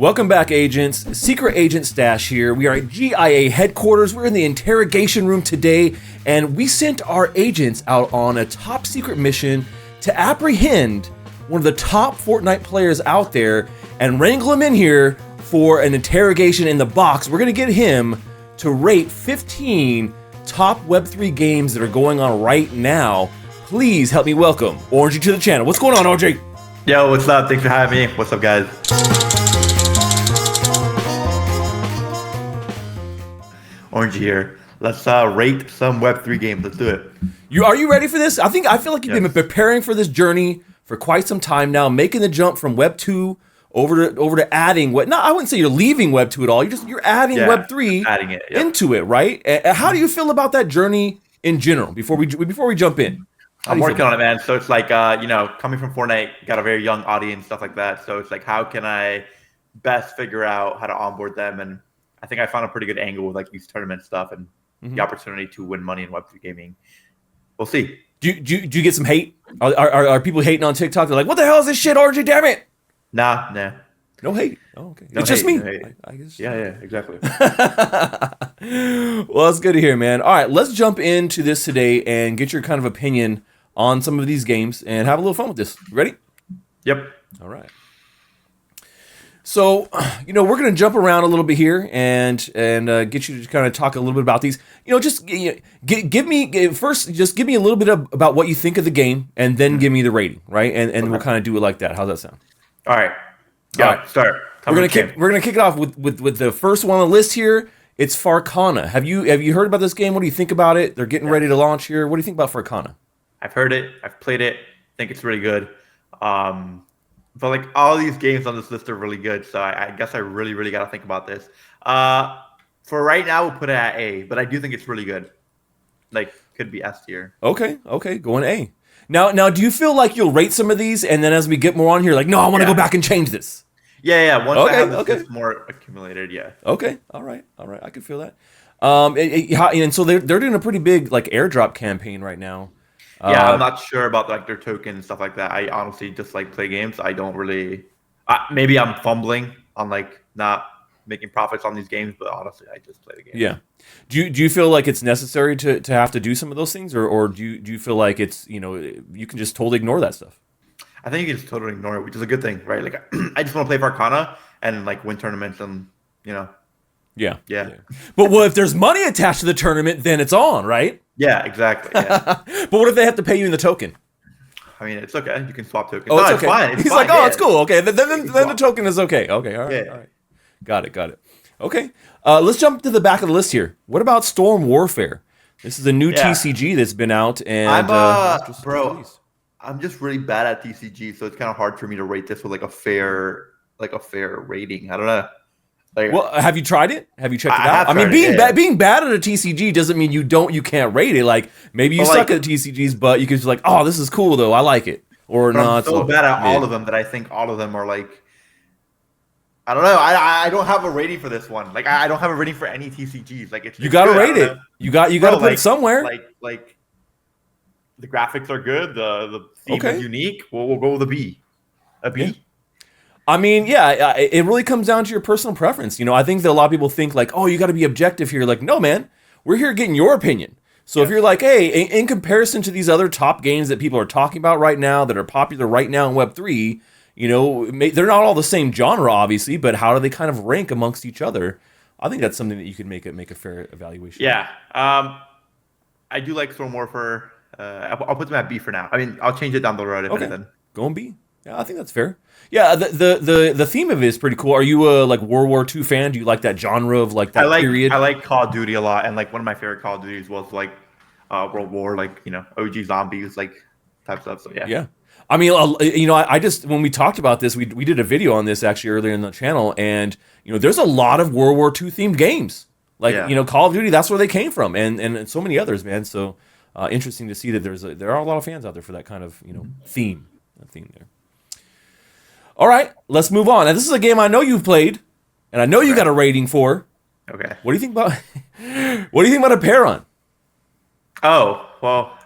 Welcome back, agents. Secret Agent Stash here. We are at GIA headquarters. We're in the interrogation room today, and we sent our agents out on a top secret mission to apprehend one of the top Fortnite players out there and wrangle him in here for an interrogation in the box. We're going to get him to rate 15 top Web3 games that are going on right now. Please help me welcome Orangey to the channel. What's going on, Orangey? Yo, what's up? Thanks for having me. What's up, guys? Orangey here. Let's rate some Web3 games. Let's do it. Are you ready for this? I feel like you've been preparing for this journey for quite some time now, making the jump from Web 2 over to adding I wouldn't say you're leaving Web 2 at all. You're adding Web 3 into it, right? How do you feel about that journey in general before we jump in? I'm working on it, man. So it's like coming from Fortnite, got a very young audience, stuff like that. So it's like, how can I best figure out how to onboard them? And I think I found a pretty good angle with like these tournament stuff and the opportunity to win money in Web3 gaming. We'll see. Do you get some hate? Are people hating on TikTok? They're like, what the hell is this shit, Orangey? Damn it! Nah. No hate. Oh, okay. No it's hate, just me. no hate. I guess. Yeah, exactly. Well, it's good to hear, man. All right, let's jump into this today and get your kind of opinion on some of these games and have a little fun with this. Ready? Yep. All right. So, we're going to jump around a little bit here and get you to kind of talk a little bit about these. Just give me a little bit about what you think of the game, and then give me the rating, right? And we'll kind of do it like that. How's that sound? All right. Yeah. All right. Start. We're gonna kick it off with the first one on the list here. It's Farana. Have you heard about this game? What do you think about it? They're getting ready to launch here. What do you think about Farana? I've heard it. I've played it. I think it's really good. But like all these games on this list are really good, so I guess I really, really got to think about this. For right now, we'll put it at A, but I do think it's really good. Like, could be S tier. Okay, going A. Now, do you feel like you'll rate some of these, and then as we get more on here, like, no, I want to go back and change this? Yeah. Once I have this more accumulated, yeah. Okay, all right. I can feel that. And so they're doing a pretty big like airdrop campaign right now. Yeah, I'm not sure about like their token and stuff like that. I honestly just like play games. I don't really. Maybe I'm fumbling on like not making profits on these games, but honestly, I just play the game. Yeah. Do you feel like it's necessary to have to do some of those things, or do you feel like it's you can just totally ignore that stuff? I think you can just totally ignore it, which is a good thing, right? Like I just want to play Farana and like win tournaments and Yeah. But if there's money attached to the tournament, then it's on, right? Yeah, exactly. Yeah. But what if they have to pay you in the token? I mean, it's okay. You can swap tokens. Oh, no, it's it's okay. fine. It's He's fine. like, it's cool. Okay, then the token is okay. Okay, all right. All right. Got it. Okay, let's jump to the back of the list here. What about Storm Warfare? This is a new TCG that's been out, and I'm just really bad at TCG, so it's kind of hard for me to rate this with like a fair rating. I don't know. Well, have you tried it? Have you checked it out? I mean, being bad at a TCG doesn't mean you can't rate it. Like maybe you suck at TCGs, but you can just like, oh, this is cool though. I like it. Or not. I'm so bad at all of them that I think all of them are like. I don't know. I don't have a rating for this one. Like I don't have a rating for any TCGs. Like you got to rate it. You got to put it somewhere. Like the graphics are good. The theme is unique. We'll go with a B. A B. Yeah. I mean, it really comes down to your personal preference. I think that a lot of people think like, oh, you got to be objective here. Like, no, man, we're here getting your opinion. So if you're like, hey, in comparison to these other top games that people are talking about right now that are popular right now in Web3, they're not all the same genre, obviously, but how do they kind of rank amongst each other? I think that's something that you can make a fair evaluation. Yeah, I do like Storm Warfare. I'll put them at B for now. I mean, I'll change it down the road if anything. Go on B. Yeah, I think that's fair. Yeah, the theme of it is pretty cool. Are you a like World War II fan? Do you like that genre of like that period? I like Call of Duty a lot, and like one of my favorite Call of Duties was like World War, like OG zombies, like type stuff. So yeah. Yeah. I mean, I just when we talked about this, we did a video on this actually earlier in the channel, and there's a lot of World War II themed games. Like Call of Duty, that's where they came from, and so many others, man. So interesting to see that there are a lot of fans out there for that kind of theme there. All right, let's move on. Now, this is a game I know you've played, and I know you got a rating for. Okay. What do you think about? What do you think about Aetherion? Oh well,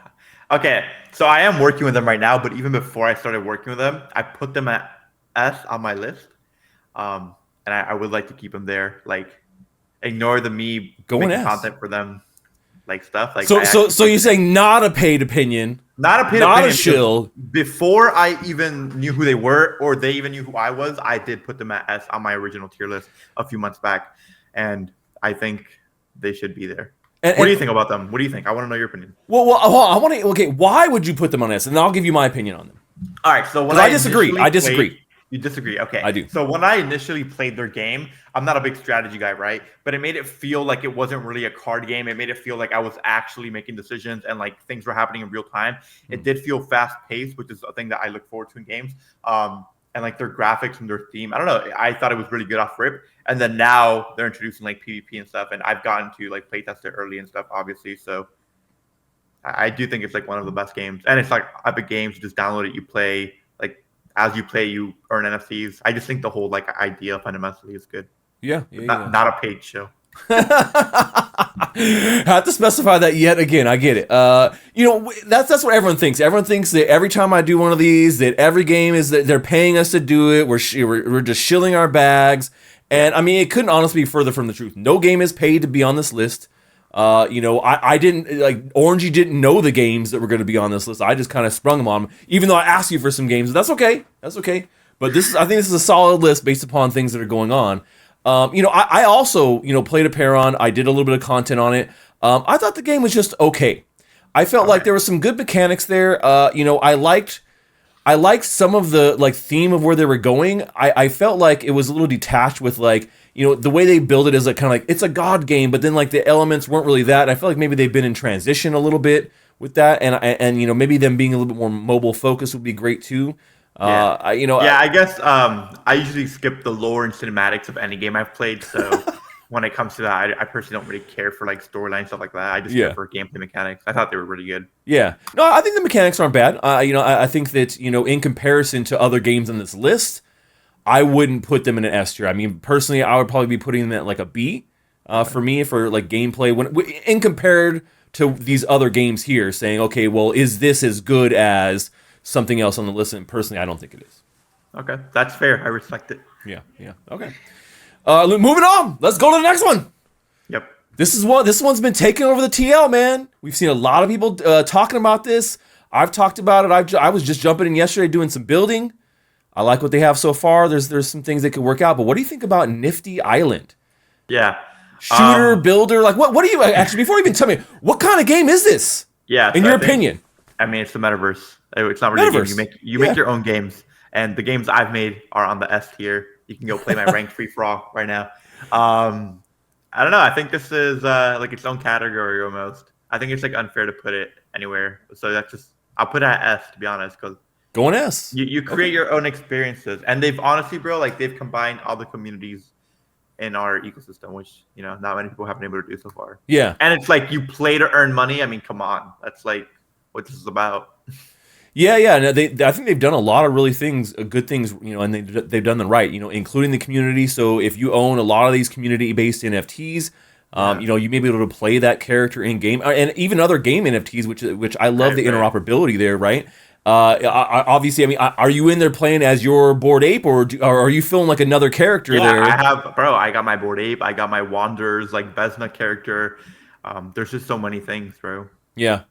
okay. So I am working with them right now, but even before I started working with them, I put them at S on my list. and I would like to keep them there. Like, ignore the me Go making and ask. content for them, like stuff. Like, So you're saying not a paid opinion, not a paid not opinion, a shill. Before I even knew who they were, or they even knew who I was, I did put them at S on my original tier list a few months back, and I think they should be there. What do you think about them? What do you think? I want to know your opinion. Well, I want to. Okay, why would you put them on S? And I'll give you my opinion on them. All right, so when I disagree. I disagree. You disagree? Okay. I do. So when I initially played their game, I'm not a big strategy guy, right? But it made it feel like it wasn't really a card game. It made it feel like I was actually making decisions and like things were happening in real time. It did feel fast paced, which is a thing that I look forward to in games. And like their graphics and their theme, I don't know. I thought it was really good off rip. And then now they're introducing like PvP and stuff. And I've gotten to like playtest it early and stuff, obviously. So I do think it's like one of the best games. And it's like epic games. You just download it, you play. As you play, you earn NFTs. I just think the whole like idea fundamentally is good. Yeah. Not a paid show. Have to specify that yet again. I get it. That's what everyone thinks. Everyone thinks that every time I do one of these, that every game is that they're paying us to do it. We're just shilling our bags. And I mean, it couldn't honestly be further from the truth. No game is paid to be on this list. I didn't like Orangey didn't know the games that were going to be on this list. I just kind of sprung them on them, even though I asked you for some games. That's okay. But I think this is a solid list based upon things that are going on. I also, played a Paron. I did a little bit of content on it. I thought the game was just okay. I felt like there was some good mechanics there. I liked some of the like theme of where they were going. I felt like it was a little detached with like, the way they build it is like kind of like it's a god game, but then like the elements weren't really that. I feel like maybe they've been in transition a little bit with that, and maybe them being a little bit more mobile focused would be great too. I guess I usually skip the lore and cinematics of any game I've played. So when it comes to that, I personally don't really care for like storyline stuff like that. I just care for gameplay mechanics. I thought they were really good. Yeah, no, I think the mechanics aren't bad. I think that in comparison to other games on this list, I wouldn't put them in an S tier. I mean, personally, I would probably be putting them at like a B for me for like gameplay when in compared to these other games here. Saying, okay, well, is this as good as something else on the list? And personally, I don't think it is. Okay, that's fair. I respect it. Yeah. Okay. Moving on. Let's go to the next one. Yep. This one's been taking over the TL, man. We've seen a lot of people talking about this. I've talked about it. I was just jumping in yesterday doing some building. I like what they have so far. There's some things that could work out. But what do you think about Nifty Island? Yeah. Shooter, builder. Like, what do you actually, before you even tell me, what kind of game is this? Yeah. In your opinion? I mean, it's the metaverse. It's not really a game. You make your own games. And the games I've made are on the S tier. You can go play my ranked free for all right now. I don't know. I think this is like its own category almost. I think it's like unfair to put it anywhere. So I'll put it at S to be honest, because go on S. You create your own experiences, and they've honestly, bro, like they've combined all the communities in our ecosystem, which not many people have been able to do so far. Yeah, and it's like you play to earn money. I mean, come on, that's like what this is about. Yeah. No, I think they've done a lot of really good things, and they've done them right, including the community. So if you own a lot of these community-based NFTs, you may be able to play that character in game, and even other game NFTs, which I love the interoperability there, right? Obviously, I mean, are you in there playing as your Bored Ape, or are you feeling like another character there? I got my Bored Ape, I got my Wanderers, like Vesna character. There's just so many things, bro. Yeah.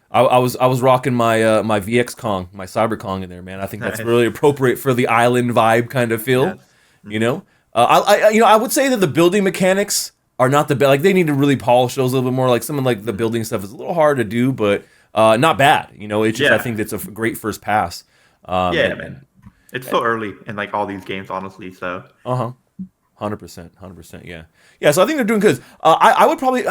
I was rocking my my VX Kong, my Cyber Kong in there, man. I think that's really appropriate for the island vibe kind of feel. Yes. I would say that the building mechanics are not the best. Like they need to really polish those a little bit more. Like some of like the building stuff is a little hard to do, but not bad. It's just I think it's a great first pass. Man. It's so early in like all these games, honestly. So 100%, yeah. So I think they're doing good. I would probably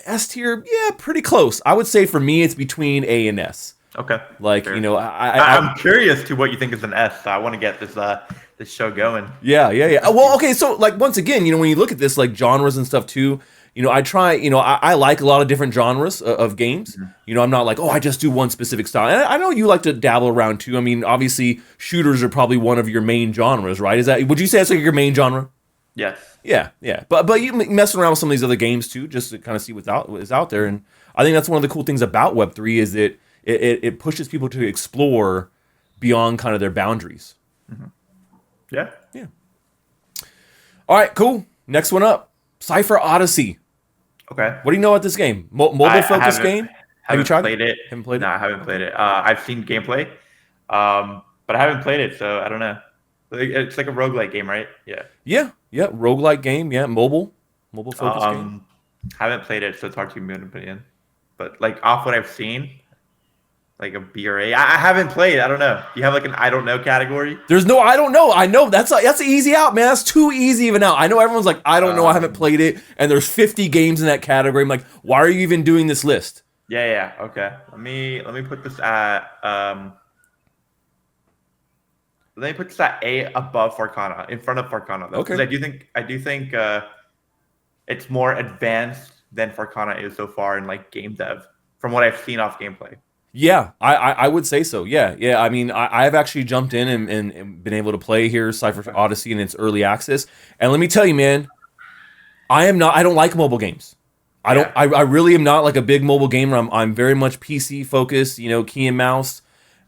S tier, pretty close. I would say for me it's between A and S. Okay. Like fair. I'm curious to what you think is an S. So I want to get this show going. Yeah. Well, okay. So like once again, when you look at this like genres and stuff too, I try. I like a lot of different genres of games. Mm-hmm. I'm not like I just do one specific style. And I know you like to dabble around too. I mean, obviously shooters are probably one of your main genres, right? Would you say that's like your main genre? Yes. Yeah. But you messing around with some of these other games too, just to kind of see what is out there. And I think that's one of the cool things about Web3 is that it pushes people to explore beyond kind of their boundaries. Mm-hmm. Yeah. All right, cool. Next one up, Cipher Odyssey. Okay. What do you know about this game? Mobile focused game? Have you tried it? Haven't played it? No, I haven't played it. I've seen gameplay, but I haven't played it, so I don't know. It's like a roguelike game, right? Yeah. Yeah. Roguelike game. Yeah, mobile focused game. Haven't played it, so it's hard to give me an opinion. But like off what I've seen, like a B or A, I haven't played. I don't know. Do you have like an I don't know category? There's no I don't know. I know that's an easy out, man. That's too easy of an out. I know everyone's like, I don't know, I haven't played it, and there's 50 games in that category. I'm like, why are you even doing this list? Yeah. Okay. Let me put this at Let me put this at A above Farana, in front of Farana, though. Okay. Because I do think it's more advanced than Farana is so far in like game dev, from what I've seen off gameplay. Yeah, I would say so. Yeah. I mean, I've actually jumped in and been able to play here Cipher Odyssey in its early access. And let me tell you, man, I don't like mobile games. I really am not like a big mobile gamer. I'm very much PC focused, key and mouse.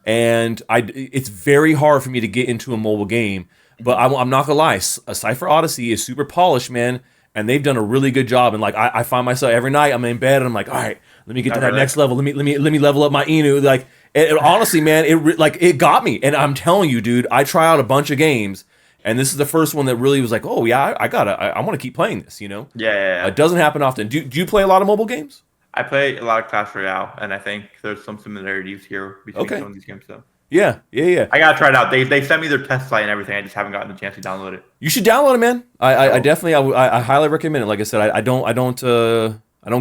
And it's very hard for me to get into a mobile game. But I'm not gonna lie, Cipher Odyssey is super polished, man. And they've done a really good job. And like I find myself every night I'm in bed and I'm like, all right, let me get to that next level. Let me level up my Inu. Like it honestly, man, it got me. And I'm telling you, dude, I try out a bunch of games, and this is the first one that really was like, oh yeah, I want to keep playing this. Yeah. It doesn't happen often. Do you play a lot of mobile games? I play a lot of Clash Royale, and I think there's some similarities here between some of these games. So yeah. I gotta try it out. They sent me their test site and everything. I just haven't gotten the chance to download it. You should download it, man. I definitely I highly recommend it. Like I said, I don't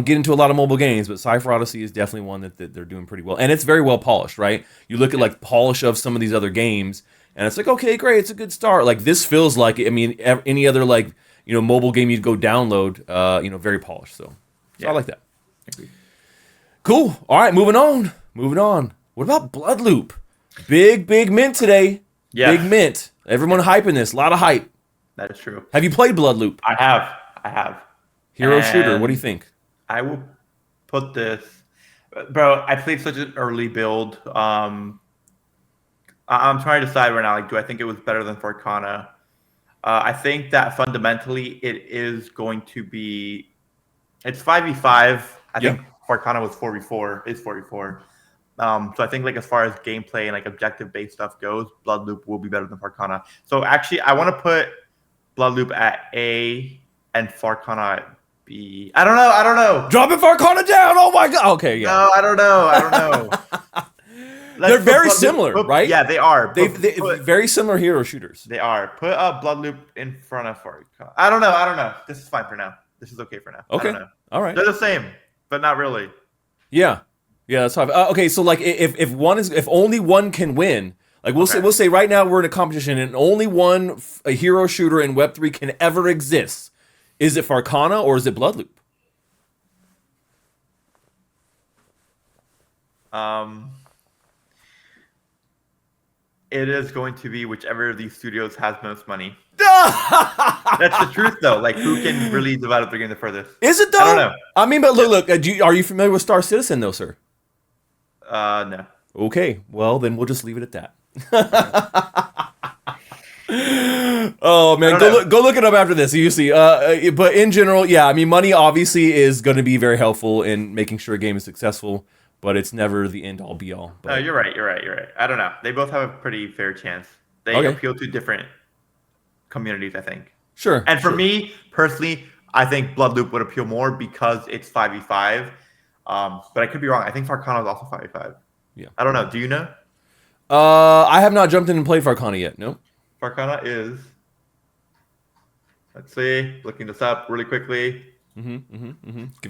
get into a lot of mobile games, but Cipher Odyssey is definitely one that they're doing pretty well, and it's very well polished, right? You look at like polish of some of these other games, and it's like, okay, great, it's a good start. Like this feels like, I mean, any other like mobile game you'd go download, very polished. So I like that. Agreed. Cool. All right, moving on. What about Bloodloop? Big mint today. Yeah. Big mint. Everyone hyping this. A lot of hype. That is true. Have you played Bloodloop? I have. Hero shooter. What do you think? I will put this, bro. I played such an early build. I'm trying to decide right now. Like, do I think it was better than Farana? I think that fundamentally it is going to be. It's 5v5. I think Farana was 4v4. Is 4v4. So I think like as far as gameplay and like objective based stuff goes, Bloodloop will be better than Farana. So actually, I want to put Bloodloop at A and Farana at B. I don't know. Dropping Farana down. Oh my god. Okay, yeah. No, I don't know. They're very similar, right? Yeah, they are. They very similar hero shooters. They are. Put Bloodloop in front of Farana. I don't know. This is fine for now. This is okay for now. Okay. All right. They're the same, but not really. Yeah, that's fine. Okay, so like if only one can win, like we'll say right now we're in a competition and only a hero shooter in Web3 can ever exist. Is it Farana or is it Bloodloop? It is going to be whichever of these studios has most money. That's the truth, though. Like, who can really develop their game the furthest? Is it though? I don't know. I mean, but look. Are you familiar with Star Citizen, though, sir? No. Okay, well then we'll just leave it at that. Oh man, go look it up after this. You see, but in general, yeah. I mean, money obviously is going to be very helpful in making sure a game is successful, but it's never the end all be all. No, you're right. I don't know. They both have a pretty fair chance. They appeal to different communities, I think. Sure. And for me personally, I think Bloodloop would appeal more because it's 5v5. But I could be wrong. I think Farana is also 5v5. Yeah. I don't know. Do you know? I have not jumped in and played Farana yet. No. Farana is. Let's see. Looking this up really quickly. Give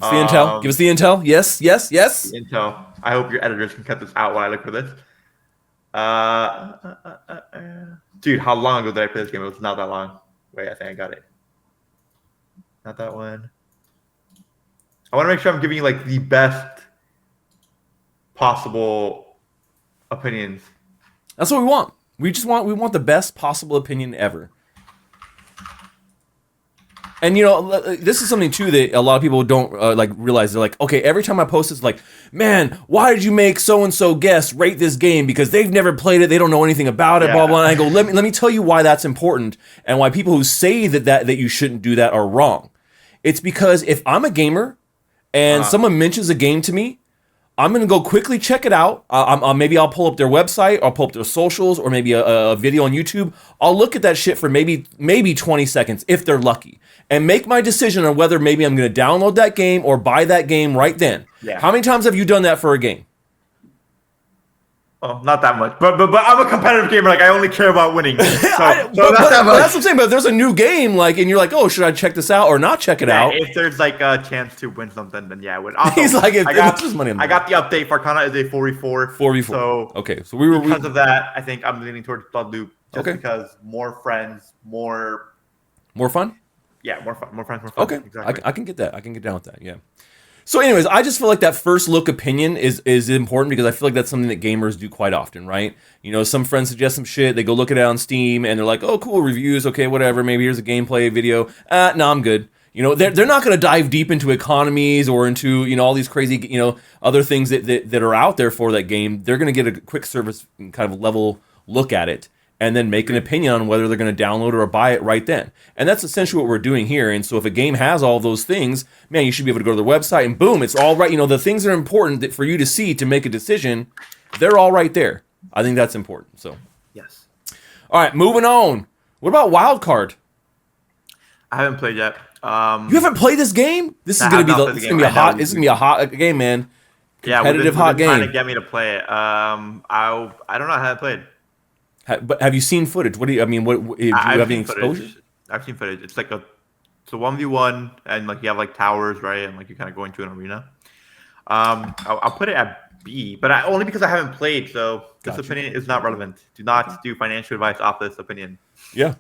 us the intel. Give us the intel. Yes. The intel. I hope your editors can cut this out while I look for this. Dude, how long ago did I play this game? It was not that long. Wait, I think I got it. Not that one. I want to make sure I'm giving you like the best possible opinions. That's what we want. We want the best possible opinion ever. And this is something too that a lot of people don't like realize. They're like, okay, every time I post this, like, man, why did you make so and so guest rate this game because they've never played it, they don't know anything about it, blah blah. And I go, let me tell you why that's important and why people who say that you shouldn't do that are wrong. It's because if I'm a gamer and someone mentions a game to me, I'm going to go quickly check it out. Maybe I'll pull up their website, I'll pull up their socials, or maybe a video on YouTube. I'll look at that shit for maybe 20 seconds if they're lucky, and make my decision on whether maybe I'm going to download that game or buy that game right then. Yeah. How many times have you done that for a game? Oh, not that much, but I'm a competitive gamer. Like I only care about winning. So, but that's what I'm saying. But if there's a new game, like, and you're like, oh, should I check this out or not check it out? If there's like a chance to win something, then yeah, I would. Also, He's like, I got the update. Farana is a 4v4. 4v4. So okay, so because of that, I think I'm leaning towards Blood Loop just because more friends, more fun. Yeah, more fun. Okay, exactly. I can get that. I can get down with that. Yeah. So anyways, I just feel like that first look opinion is important because I feel like that's something that gamers do quite often, right? Some friends suggest some shit, they go look at it on Steam, and they're like, oh, cool, reviews, okay, whatever, maybe here's a gameplay video. No, I'm good. They're not going to dive deep into economies or into, all these crazy, other things that are out there for that game. They're going to get a quick service kind of level look at it, and then make an opinion on whether they're going to download or buy it right then. And that's essentially what we're doing here. And so if a game has all those things, man, you should be able to go to their website and boom, it's all right. The things that are important for you to see to make a decision, they're all right there. I think that's important. So, yes. All right, moving on. What about Wildcard? I haven't played yet. You haven't played this game? This is going to be a hot game, man. Competitive hot game. Trying to get me to play it. I don't know how to play it. But have you seen footage? What do you have any exposure? I've seen footage. It's like it's a 1v1, and like you have like towers, right? And like you kind of go into an arena. I'll put it at B, but only because I haven't played. So this opinion is not relevant. Do not do financial advice off this opinion. Yeah,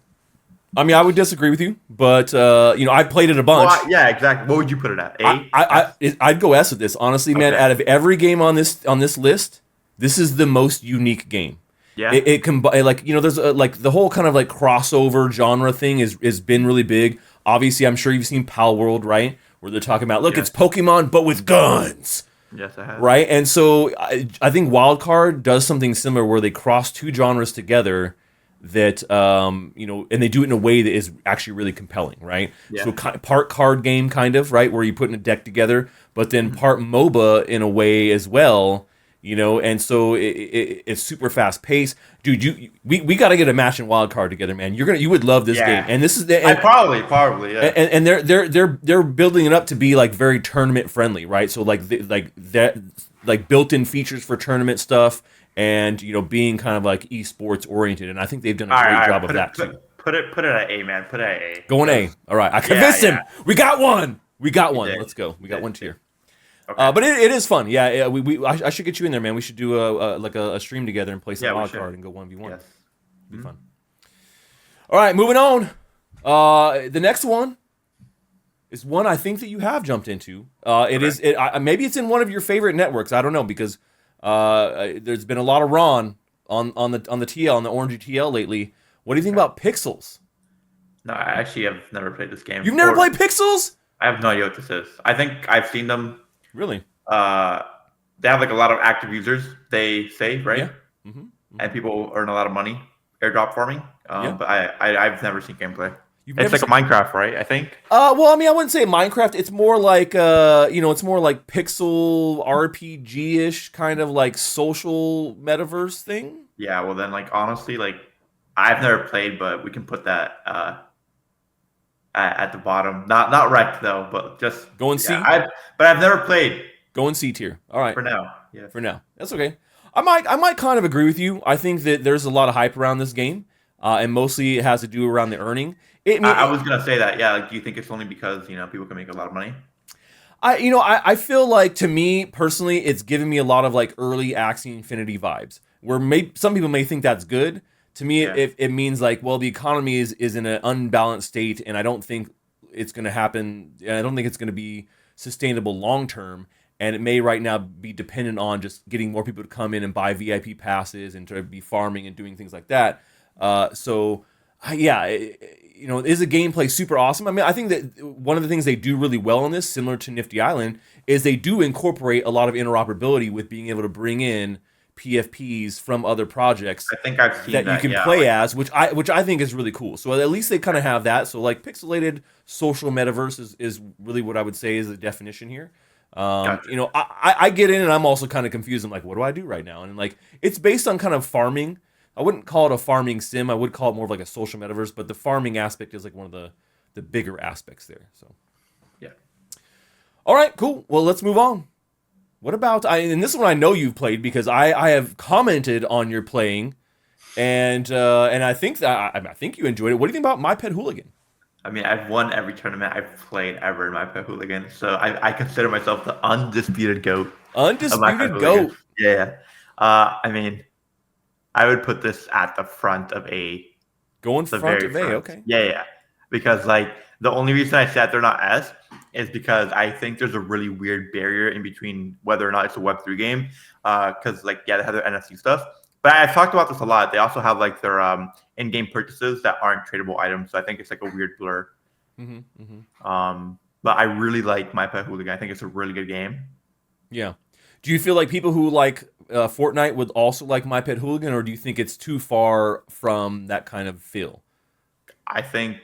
I mean I would disagree with you, but I played it a bunch. Well, yeah, exactly. What would you put it at? A? I'd go S with this. Honestly, man, out of every game on this list, this is the most unique game. Yeah, it can there's like the whole kind of like crossover genre thing is been really big. Obviously, I'm sure you've seen Pal World, right? Where they're talking about it's Pokemon but with guns. Yes, I have. Right, and so I think Wildcard does something similar where they cross two genres together that and they do it in a way that is actually really compelling, right? Yeah. So part card game kind of, right, where you put in a deck together, but then part MOBA in a way as well. And so it's super fast paced, dude. We got to get a match in Wildcard together, man. You would love this game, and this is probably yeah. And they're building it up to be like very tournament friendly, right? So like built-in features for tournament stuff, and being kind of like esports oriented, and I think they've done a great job of that too. Put it at A, man. Put it at A. Going A. All right, I convinced him. We got one. Let's go. We got one tier. Okay. But it is fun. Yeah. I should get you in there, man. We should do a stream together and play some Wildcard and go 1v1. Yes. It'd be fun. All right, moving on. The next one is one I think that you have jumped into. Maybe it's in one of your favorite networks. I don't know because there's been a lot of Ron on the TL, on the orangey TL lately. What do you think about Pixels? No, I actually have never played this game. You've never played Pixels? I have no idea what this is. I think I've seen them. Really? They have like a lot of active users, they say, right? Yeah. Mm-hmm. And people earn a lot of money airdrop farming. But I've never seen gameplay. It's like a Minecraft, right? I think. Well, I mean, I wouldn't say Minecraft. It's more like it's more like pixel RPG-ish kind of like social metaverse thing. Yeah. Well, then, like honestly, like I've never played, but we can put that at the bottom. Not wrecked though, but just go and see. But I've never played. Go and C tier. All right. For now. Yeah. For now. That's okay. I might kind of agree with you. I think that there's a lot of hype around this game, and mostly it has to do around the earning. I was gonna say that. Yeah. Like, do you think it's only because people can make a lot of money? I feel like, to me personally, it's giving me a lot of like early Axi Infinity vibes, where some people may think that's good. To me, it means like, well, the economy is in an unbalanced state, and I don't think it's going to happen. And I don't think it's going to be sustainable long term. And it may right now be dependent on just getting more people to come in and buy VIP passes and to be farming and doing things like that. So Yeah, is the gameplay super awesome? I mean, I think that one of the things they do really well on this, similar to Nifty Island, is they do incorporate a lot of interoperability with being able to bring in PFPs from other projects I think I've seen that you that. can Yeah, play like as, which I think is really cool. So at least they kind of have that. So like pixelated social metaverse is really what I would say is the definition here. gotcha. I get in and I'm also kind of confused. I'm like, what do I do right now? And like, it's based on kind of farming. I wouldn't call it a farming sim. I would call it more of like a social metaverse, but the farming aspect is like one of the bigger aspects there. So, Yeah. all right, cool. Well, let's move on. What about and this one I know you've played because I have commented on your playing, and I think that I think you enjoyed it. What do you think about My Pet Hooligan? I mean, I've won every tournament I've played ever in my Pet Hooligan, so I consider myself the undisputed GOAT of my Pet Undisputed Hooligan. goat. Yeah. I mean, I would put this at the front of Going the front very of A. front. Okay. Yeah, yeah. Because like the only reason I sat there not S is because I think there's a really weird barrier in between whether or not it's a Web3 game. Because like yeah, they have their NFT stuff. But I've talked about this a lot. They also have like their in-game purchases that aren't tradable items. So I think it's like a weird blur. Mm-hmm, mm-hmm. But I really like My Pet Hooligan. I think it's a really good game. Yeah. Do you feel like people who like Fortnite would also like My Pet Hooligan, or do you think it's too far from that kind of feel? I think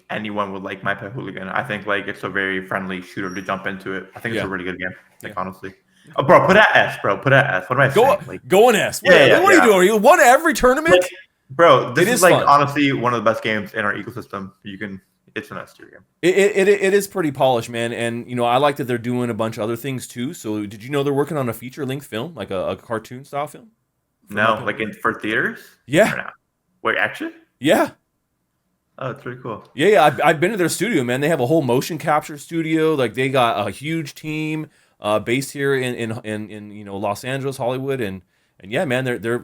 anyone would like My Pet Hooligan. I think like it's a very friendly shooter to jump into it. I think it's Yeah. a really good game. Like Yeah. honestly. Oh, bro, put at S, bro. Put at S. What am I Go saying? Like, go and S. What, yeah, what are you doing? Are you won every tournament? like, bro, this It is is like fun. honestly one of the best games in our ecosystem. It's an S tier game. It is pretty polished, man. And I like that they're doing a bunch of other things too. So did you know they're working on a feature length film, like a cartoon style film? No, like for theaters? Yeah. Or not? Wait, actually? Yeah. Oh, it's pretty cool. Yeah. I've been to their studio, man. They have a whole motion capture studio. Like they got a huge team based here in Los Angeles, Hollywood, and yeah, man, they're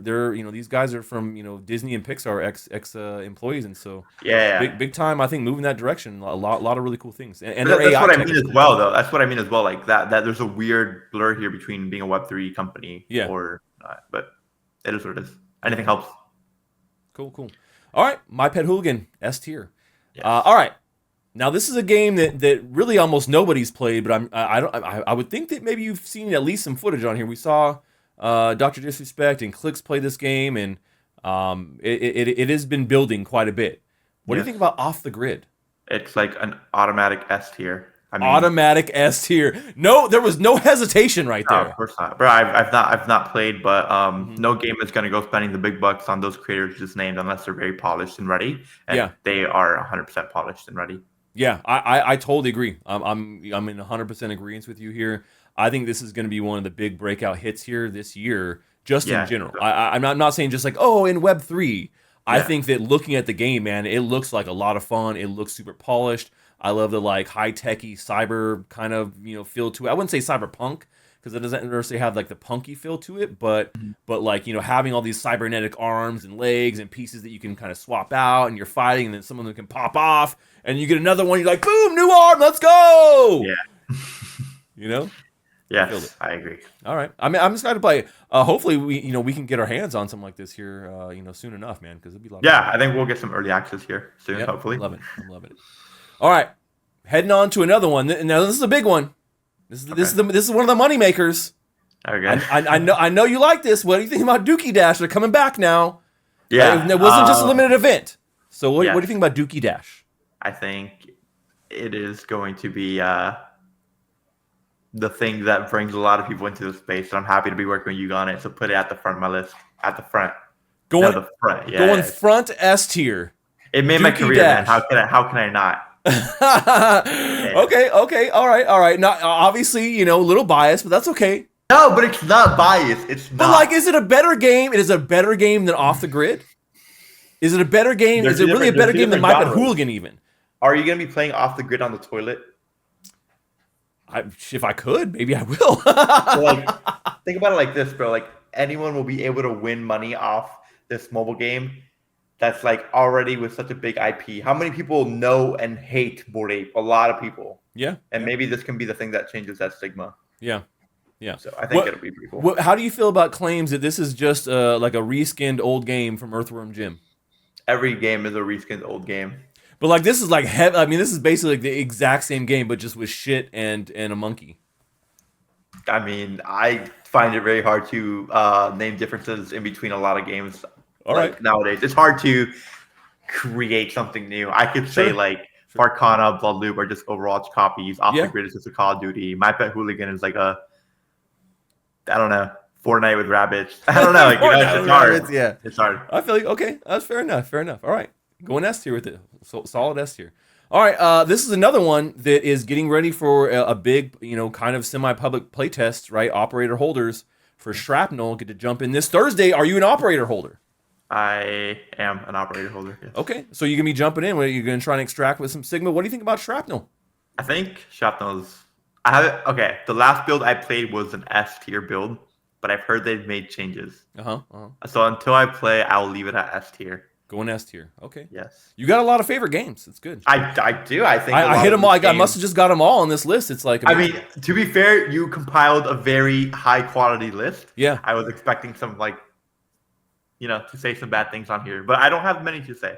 these guys are from Disney and Pixar ex employees, and so Yeah. big time. I think moving that direction, a lot of really cool things, and But their that's AI what I tech mean is as cool. well, though. That's what I mean as well. Like that there's a weird blur here between being a Web3 company Yeah. or not. But it is what it is. Anything helps. Cool. All right, My Pet Hooligan, S tier. Yes. All right, now this is a game that really almost nobody's played, but I would think that maybe you've seen at least some footage on here. We saw Dr. Disrespect and Clicks play this game, and it has been building quite a bit. What do you Yes. think about Off the Grid? It's like an automatic S tier. I mean, Automatic S tier. No, there was no hesitation right no, there. of course not, bro. I've not played, but Mhm. no game is gonna go spending the big bucks on those creators just named unless they're very polished and ready. And Yeah. they are 100% polished and ready. Yeah, I totally agree. I'm in 100% agreement with you here. I think this is going to be one of the big breakout hits here this year, just Yeah, in general. so- I'm not saying just like in Web3. I Yeah. think that looking at the game, man, it looks like a lot of fun. It looks super polished. I love the like high techy cyber kind of feel to it. I wouldn't say cyberpunk because it doesn't necessarily have like the punky feel to it, but like having all these cybernetic arms and legs and pieces that you can kind of swap out, and you're fighting, and then some of them can pop off, and you get another one. You're like, boom, new arm, let's go. Yeah. You know. Yes, Feel it. I agree. All right. I mean, I'm excited to play. Hopefully, we can get our hands on something like this here, soon enough, man, because it'd be a lot. Of Yeah, fun. I think we'll get some early access here soon, Yep, hopefully. Love it. I'm loving it. All right, heading on to another one. Now this is a big one. This is one of the money makers. Okay. I know you like this. What do you think about Dookey Dash? They're coming back now. Yeah. It wasn't just a limited event. So what yeah. do you think about Dookey Dash? I think it is going to be the thing that brings a lot of people into the space. And I'm happy to be working with you on it. So put it at the front of my list. At the front. Going the front. Yeah. Going front S tier. It made my Dookey career, Dash. man. How can I not? Okay. All right. Not obviously, a little biased, but that's okay. No, but it's not biased. It's not. But like, is it a better game? Is it a better game than Off the Grid? Is it a better game? There's Is it really a different- better there's game than My different Pet genres. Hooligan even? Are you going to be playing Off the Grid on the toilet? If I could, maybe I will. So, like, think about it like this, bro. Like, anyone will be able to win money off this mobile game that's like already with such a big IP. How many people know and hate Bored Ape? A lot of people. Yeah. And maybe this can be the thing that changes that stigma. Yeah. So I think it'll be pretty cool. How do you feel about claims that this is just like a reskinned old game from Earthworm Jim? Every game is a reskinned old game. But like this is like heavy. I mean, this is basically like the exact same game, but just with shit and a monkey. I mean, I find it very hard to name differences in between a lot of games. All right. Nowadays, it's hard to create something new. I could say like Farana, Blood Loop are just Overwatch copies. Off the Grid is just a Call of Duty. My Pet Hooligan is like a, I don't know, Fortnite with rabbits. I don't know. Like, it's hard. Rabbits, yeah, it's hard. I feel like okay, that's fair enough. Fair enough. All right, going S tier with it. So solid S tier. All right, this is another one that is getting ready for a big, kind of semi-public playtest, right? Operator holders for Shrapnel get to jump in this Thursday. Are you an operator holder? I am an operator holder. Yes. Okay, so you're gonna be jumping in. You're gonna try and extract with some Sigma. What do you think about Shrapnel? I think Shrapnel's. Okay. The last build I played was an S tier build, but I've heard they've made changes. So until I play, I'll leave it at S tier. Going S tier. Okay. Yes. You got a lot of favorite games. It's good. I do. I think I hit them all. I must have just got them all on this list. It's like I mean, to be fair, you compiled a very high quality list. Yeah. I was expecting some to say some bad things on here, but I don't have many to say.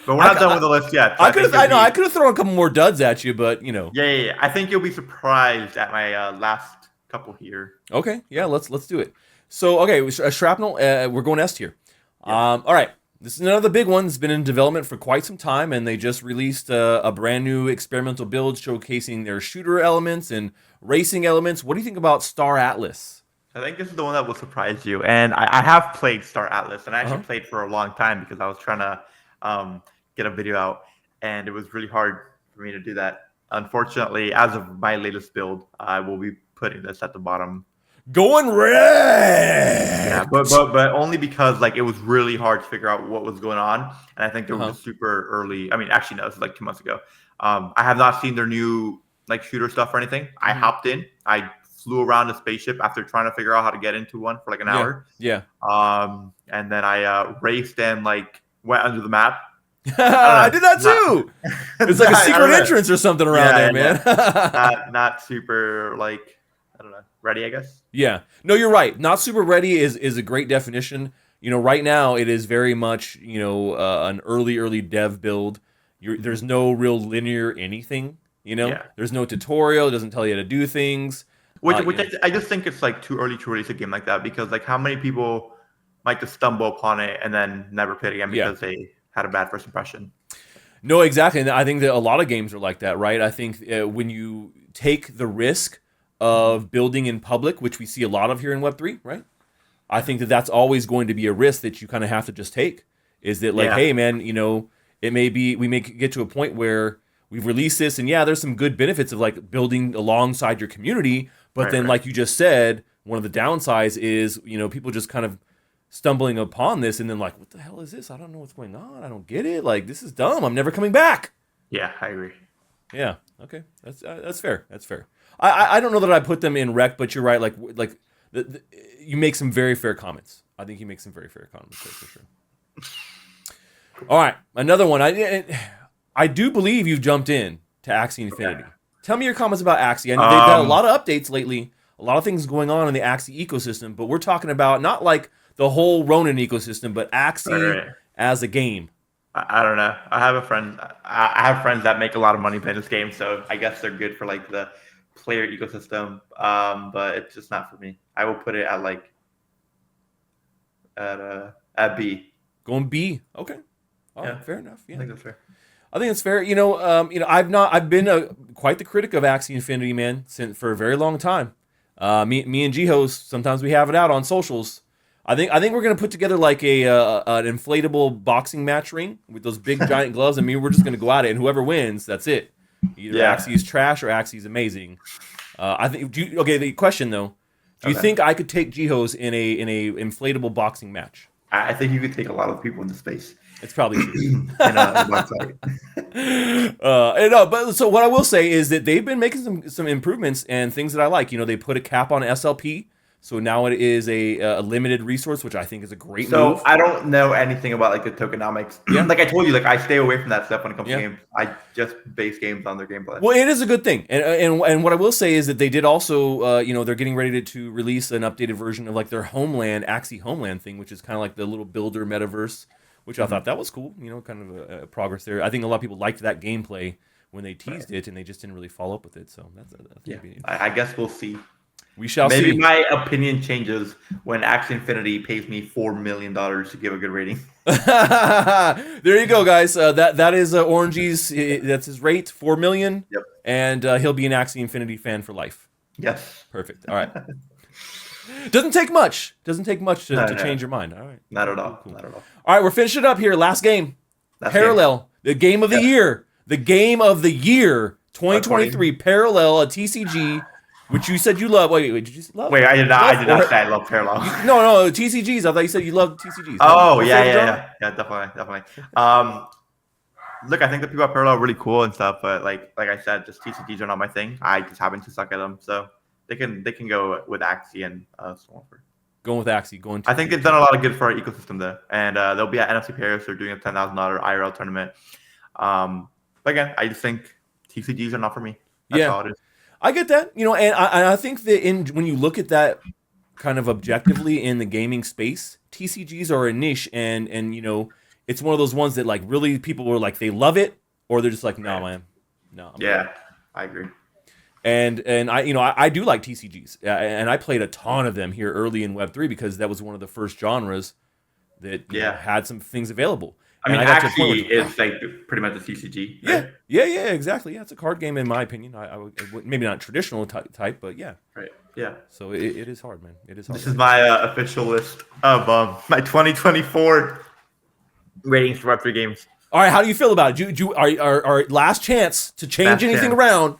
But we're not done with the list yet. So I could have thrown a couple more duds at you, but Yeah. I think you'll be surprised at my last couple here. Okay. Yeah. Let's do it. So okay, Shrapnel. We're going S tier. All right. This is another big one. It's been in development for quite some time, and they just released a brand new experimental build showcasing their shooter elements and racing elements. What do you think about Star Atlas? I think this is the one that will surprise you. And I have played Star Atlas, and I actually played for a long time because I was trying to get a video out, and it was really hard for me to do that. Unfortunately, as of my latest build, I will be putting this at the bottom. Going red. Yeah, but only because it was really hard to figure out what was going on, and I think they were just super early. I mean, actually no, this is 2 months ago. I have not seen their new shooter stuff or anything. I hopped in. I flew around a spaceship after trying to figure out how to get into one for an hour. Yeah. And then I raced and went under the map. I did that too. It's like a secret entrance or something around there, man. not super I don't know, ready, I guess. Yeah. No, you're right. Not super ready is a great definition. Right now it is very much, an early dev build. There's no real linear anything, There's no tutorial. It doesn't tell you how to do things. Which I just think it's too early to release a game like that because how many people might just stumble upon it and then never play it again because they had a bad first impression. No, exactly. And I think that a lot of games are like that, right? I think when you take the risk of building in public, which we see a lot of here in Web3, right? I think that that's always going to be a risk that you kind of have to just take. Is that hey, man, it may be, we may get to a point where we've released this and there's some good benefits of building alongside your community. But then like you just said, one of the downsides is, people just kind of stumbling upon this and then what the hell is this? I don't know what's going on. I don't get it. This is dumb. I'm never coming back. Yeah, I agree. Yeah. Okay. That's fair. That's fair. I don't know that I put them in rec, but you're right. You make some very fair comments. I think you make some very fair comments for sure. All right, another one. I do believe you've jumped in to Axi Infinity. Okay. Tell me your comments about Axi. I know they've got a lot of updates lately, a lot of things going on in the Axi ecosystem, but we're talking about not the whole Ronin ecosystem, but Axi as a game. I don't know. I have a friend. I have friends that make a lot of money playing this game, so I guess they're good for the player ecosystem. But it's just not for me. I will put it at B. Going B. Okay. All right. Fair enough. Yeah. I think that's fair. I think it's fair. I've been quite the critic of Axi Infinity, man, for a very long time. Me and G-Host, sometimes we have it out on socials. I think we're gonna put together an inflatable boxing match ring with those big giant gloves. I mean, we're just gonna go at it, and whoever wins, that's it. Either Axi is trash or Axi is amazing. I think. The question though, do you think I could take G-Host in a inflatable boxing match? I think you could take a lot of people into space. It's probably true. But so what I will say is that they've been making some improvements and things that I like. They put a cap on SLP, so now it is a limited resource, which I think is a great move. So I don't know anything about the tokenomics. Yeah. I told you, I stay away from that stuff when it comes to games. I just base games on their gameplay. Well, it is a good thing, and what I will say is that they did also, they're getting ready to release an updated version of their Homeland, Axi Homeland thing, which is kind of the little builder metaverse, which I thought that was cool. You know, kind of a progress there. I think a lot of people liked that gameplay when they teased it, and they just didn't really follow up with it. So that's I guess we'll see. We shall see. Maybe my opinion changes when Axi Infinity pays me $4 million to give a good rating. There you go, guys. That is Orangey's. That's his rate, $4 million. Yep. And he'll be an Axi Infinity fan for life. Yes. Perfect. All right. Doesn't take much. Doesn't take much to change your mind. All right. Not at all. Cool. Not at all. All right, we're finishing up here. Last game. Parallel. The game of the year. The game of the year. 2023 Parallel, a TCG, which you said you love. Wait, did you love? Wait, I did not say I love Parallel. No, TCGs. I thought you said you loved TCGs. Oh, yeah, definitely. Look, I think the people at Parallel are really cool and stuff, but like I said, just TCGs are not my thing. I just happen to suck at them, so they can go with Axi and Swamper. Going with Axi. I think they've done a lot of good for our ecosystem there, and they'll be at NFC Paris. They're doing a $10,000 IRL tournament. But again, I just think TCGs are not for me. That's all it is. I get that, you know, and I think that when you look at that kind of objectively in the gaming space, TCGs are a niche, and you know, it's one of those ones that like really people were like they love it, or they're just like, no, man, no. I agree. And I do like TCGs, and I played a ton of them here early in Web3 because that was one of the first genres that had some things available. I mean, Axi is like pretty much a TCG. Right? Yeah, exactly. Yeah, it's a card game in my opinion. I would, maybe not traditional type, but yeah. Right. Yeah. So it is hard, man. It is hard. This is my official list of my 2024 ratings for Web3 games. All right, how do you feel about it? Our last chance to change anything around?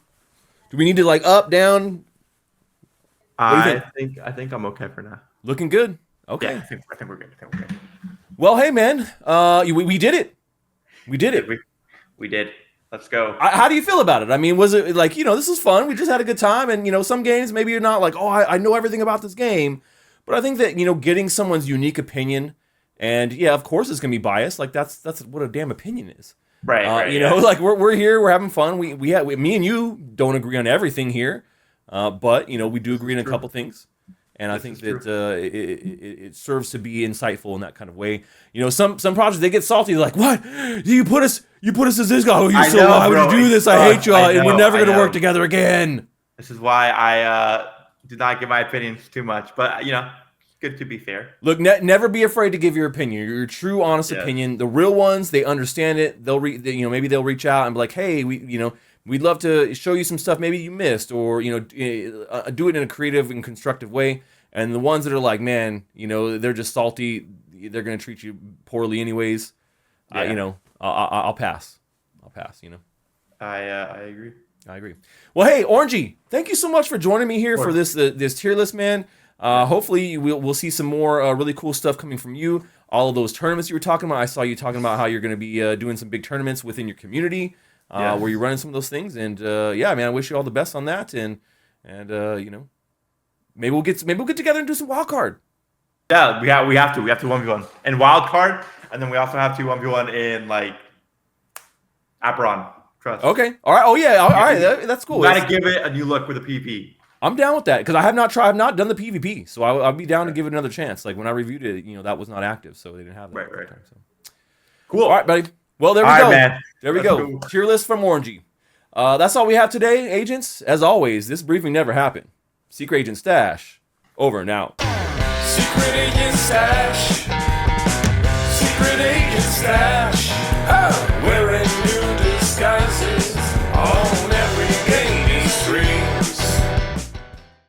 Do we need to like up, down? I think I'm okay for now. Looking good. Okay. Yeah, I think we're good. Well, hey man, we did it. We did it. We did. Let's go. How do you feel about it? I mean, was it like, you know, this is fun. We just had a good time, and you know, some games maybe you're not like, oh, I know everything about this game, but I think that, you know, getting someone's unique opinion, and yeah, of course it's gonna be biased. Like that's what a damn opinion is. Right. You know, like we're here, we're having fun. Me and you don't agree on everything here, but you know, we do agree on a couple things, and I think that it serves to be insightful in that kind of way. You know, some projects they get salty. They're like, "What? You put us as this guy? Oh, you're so why would you do this? I hate you, and we're never gonna work together again." This is why I do not give my opinions too much, but you know. Good to be fair. Look, never be afraid to give your opinion. Your true, honest opinion. The real ones, they understand it. Maybe they'll reach out and be like, "Hey, we'd love to show you some stuff maybe you missed, or do it in a creative and constructive way." And the ones that are like, "Man, you know, they're just salty. They're gonna treat you poorly anyways." I'll pass. You know. I agree. Well, hey, Orangey, thank you so much for joining me here for this tier list, man. Hopefully we'll see some more really cool stuff coming from you. All of those tournaments you were talking about, I saw you talking about how you're going to be doing some big tournaments within your community, where you're running some of those things. And man, I wish you all the best on that. And maybe we'll get together and do some wild card. Yeah, we have to 1v1 and wild card, and then we also have to 1v1 in like Aetherion. Trust. Okay. All right. Oh yeah. All right. That's cool. We gotta give it a new look with a PvP. I'm down with that because I have not done the PvP, so I'll be down to give it another chance. Like when I reviewed it, you know, that was not active, so they didn't have that. Right. Time, so. Cool. All right, buddy. Well, there we go. Man. There we go. Tier list from Orangey. That's all we have today, agents. As always, this briefing never happened. Secret Agent Stash, over and out. Secret Agent Stash. Secret Agent Stash.